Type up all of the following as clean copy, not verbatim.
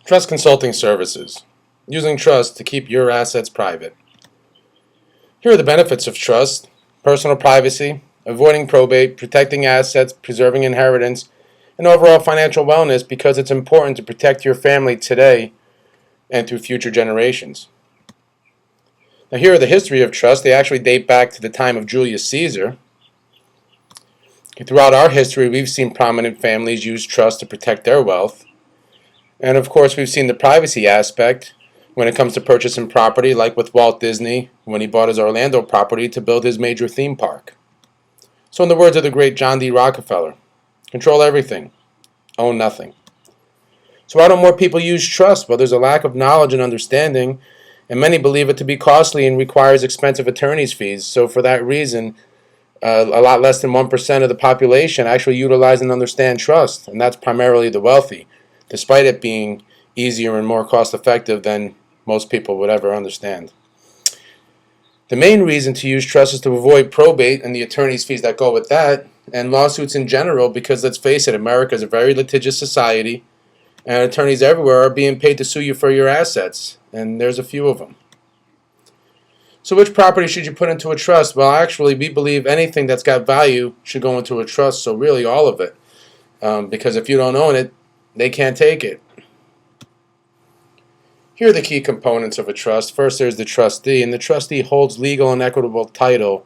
Trust consulting services. Using trust to keep your assets private. Here are the benefits of trust: personal privacy, avoiding probate, protecting assets, preserving inheritance, and overall financial wellness, because it's important to protect your family today and through future generations. Now, here are the history of trust. They actually date back to the time of Julius Caesar. Throughout our history, we've seen prominent families use trust to protect their wealth. And of course, we've seen the privacy aspect when it comes to purchasing property, like with Walt Disney when he bought his Orlando property to build his major theme park. So in the words of the great John D. Rockefeller, control everything, own nothing. So why don't more people use trust? Well, there's a lack of knowledge and understanding, and many believe it to be costly and requires expensive attorney's fees. So for that reason, a lot less than 1% of the population actually utilize and understand trust, and that's primarily the wealthy, despite it being easier and more cost effective than most people would ever understand. The main reason to use trust is to avoid probate and the attorney's fees that go with that, and lawsuits in general, because let's face it, America is a very litigious society, and attorneys everywhere are being paid to sue you for your assets, and there's a few of them. So which property should you put into a trust? Well, actually, we believe anything that's got value should go into a trust, so really all of it, because if you don't own it, they can't take it. Here are the key components of a trust. First, there's the trustee, and the trustee holds legal and equitable title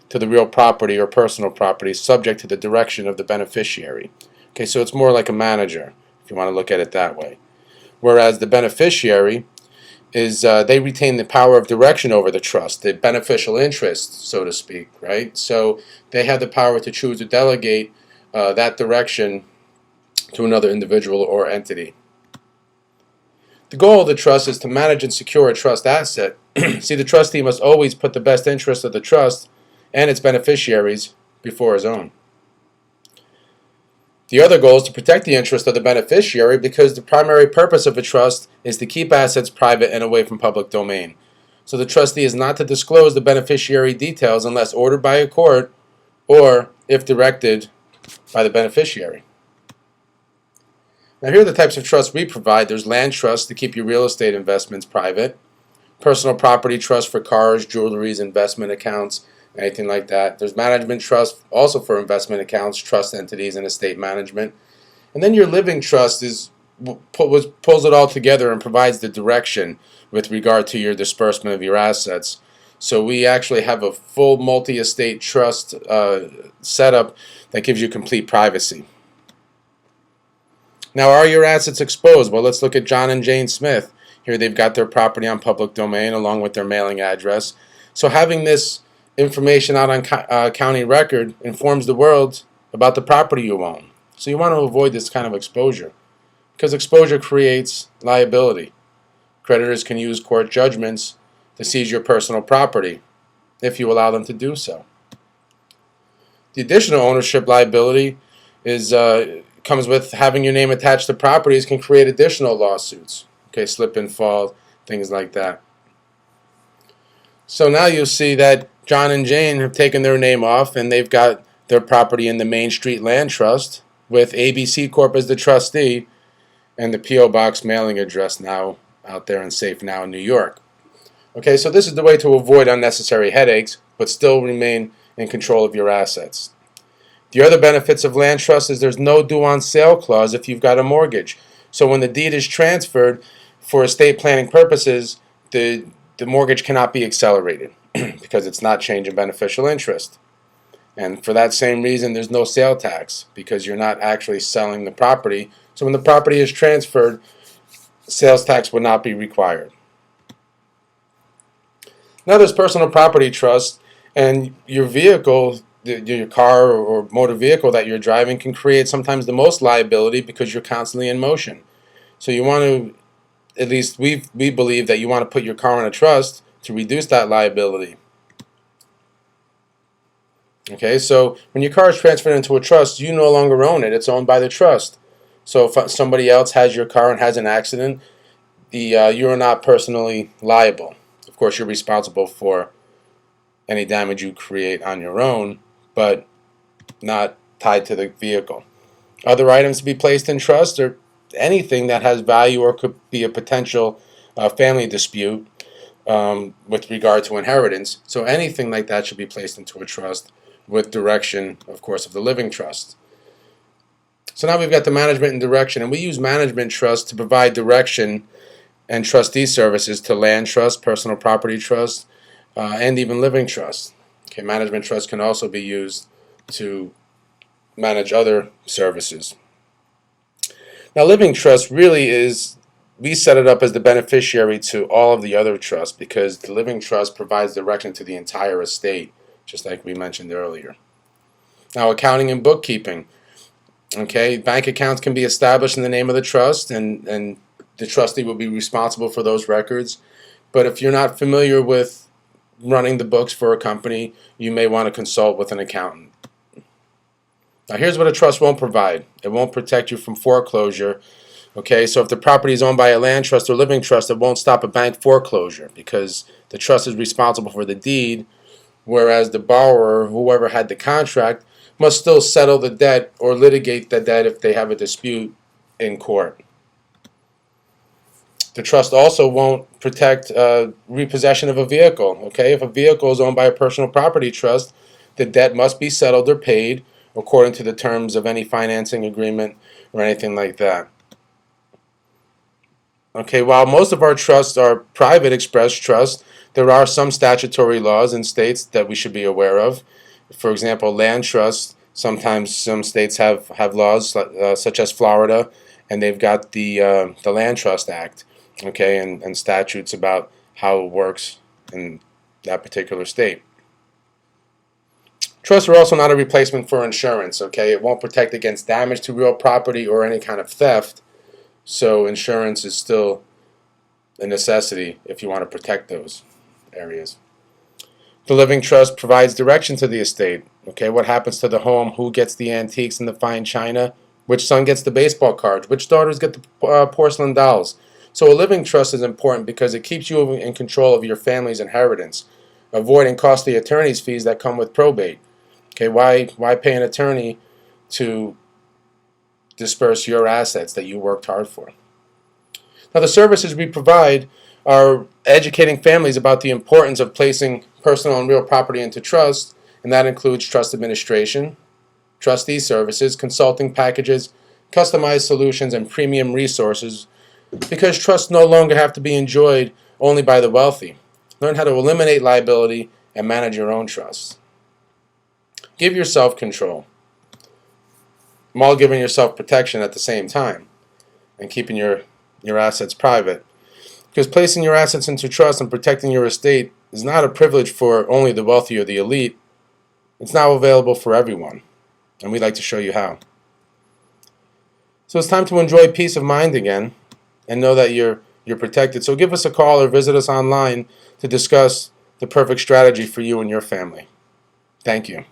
to the real property or personal property, subject to the direction of the beneficiary. Okay, so it's more like a manager, if you want to look at it that way. Whereas the beneficiary is, they retain the power of direction over the trust, the beneficial interest, so to speak, right? So they have the power to choose to delegate that direction to another individual or entity. The goal of the trust is to manage and secure a trust asset. See, the trustee must always put the best interest of the trust and its beneficiaries before his own. The other goal is to protect the interest of the beneficiary, because the primary purpose of a trust is to keep assets private and away from public domain. So the trustee is not to disclose the beneficiary details unless ordered by a court or if directed by the beneficiary. Now, here are the types of trusts we provide. There's land trusts to keep your real estate investments private, personal property trust for cars, jewelries, investment accounts, anything like that. There's management trust also for investment accounts, trust entities, and estate management. And then your living trust pulls it all together and provides the direction with regard to your disbursement of your assets. So we actually have a full multi-estate trust setup that gives you complete privacy. Now, are your assets exposed? Well, let's look at John and Jane Smith. Here they've got their property on public domain along with their mailing address. So having this information out on county record informs the world about the property you own. So you want to avoid this kind of exposure, because exposure creates liability. Creditors can use court judgments to seize your personal property if you allow them to do so. The additional ownership liability comes with having your name attached to properties, can create additional lawsuits. Okay, slip and fall, things like that. So now you'll see that John and Jane have taken their name off, and they've got their property in the Main Street Land Trust with ABC Corp as the trustee, and the P.O. Box mailing address now out there in Safe Now in New York. Okay, so this is the way to avoid unnecessary headaches, but still remain in control of your assets. The other benefits of land trust is there's no due on sale clause if you've got a mortgage. So when the deed is transferred for estate planning purposes, the mortgage cannot be accelerated because it's not changing beneficial interest. And for that same reason, there's no sale tax, because you're not actually selling the property. So when the property is transferred, sales tax would not be required. Now there's personal property trust, and your vehicle, your car or motor vehicle that you're driving, can create sometimes the most liability because you're constantly in motion. So you want to, at least we believe that you want to put your car in a trust to reduce that liability. Okay, so when your car is transferred into a trust, you no longer own it. It's owned by the trust. So if somebody else has your car and has an accident, you're not personally liable. Of course, you're responsible for any damage you create on your own, but not tied to the vehicle. Other items to be placed in trust are anything that has value or could be a potential family dispute with regard to inheritance. So anything like that should be placed into a trust with direction, of course, of the living trust. So now we've got the management and direction, and we use management trust to provide direction and trustee services to land trust, personal property trust, and even living trust. Okay, management trust can also be used to manage other services. Now, living trust really is, we set it up as the beneficiary to all of the other trusts because the living trust provides direction to the entire estate, just like we mentioned earlier. Now, accounting and bookkeeping. Okay, bank accounts can be established in the name of the trust, and the trustee will be responsible for those records. But if you're not familiar with running the books for a company, you may want to consult with an accountant. Now, here's what a trust won't provide. It won't protect you from foreclosure. Okay, so if the property is owned by a land trust or living trust, it won't stop a bank foreclosure because the trust is responsible for the deed, whereas the borrower, whoever had the contract, must still settle the debt or litigate the debt if they have a dispute in court. The trust also won't protect repossession of a vehicle. Okay, if a vehicle is owned by a personal property trust, the debt must be settled or paid according to the terms of any financing agreement or anything like that. Okay, while most of our trusts are private express trusts, there are some statutory laws in states that we should be aware of. For example, land trusts, sometimes some states have laws such as Florida, and they've got the Land Trust Act, okay, and statutes about how it works in that particular state. Trusts are also not a replacement for insurance, okay? It won't protect against damage to real property or any kind of theft, so insurance is still a necessity if you want to protect those areas. The living trust provides direction to the estate. Okay, what happens to the home? Who gets the antiques and the fine china? Which son gets the baseball cards? Which daughters get the porcelain dolls? So a living trust is important because it keeps you in control of your family's inheritance, avoiding costly attorney's fees that come with probate. Okay, why pay an attorney to disperse your assets that you worked hard for? Now, the services we provide are educating families about the importance of placing personal and real property into trust, and that includes trust administration, trustee services, consulting packages, customized solutions, and premium resources, because trusts no longer have to be enjoyed only by the wealthy. Learn how to eliminate liability and manage your own trusts. Give yourself control, while giving yourself protection at the same time, and keeping your assets private. Because placing your assets into trust and protecting your estate is not a privilege for only the wealthy or the elite. It's now available for everyone, and we'd like to show you how. So it's time to enjoy peace of mind again and know that you're protected. So give us a call or visit us online to discuss the perfect strategy for you and your family. Thank you.